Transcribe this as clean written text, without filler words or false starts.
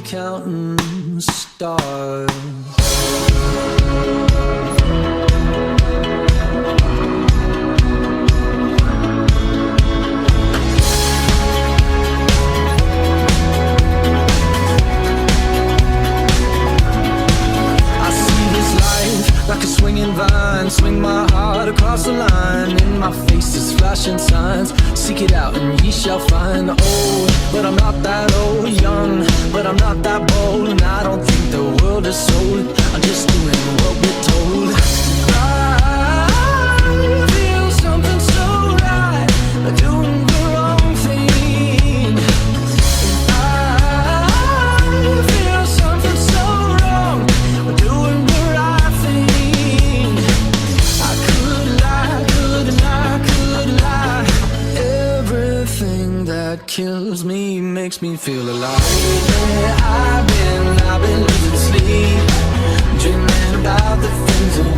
counting stars. Like a swinging vine, swing my heart across the line. In my face is flashing signs. Seek it out and ye shall find. Old, but I'm not that old. Young, but I'm not that bold. And I don't think the world is sold. I'm just doing what we're told. I feel something so right, doing the wrong thing. I feel something so wrong, doing the right thing. I could lie. Everything that kills me makes me feel alive. Lately I've been losing sleep, dreaming about the things that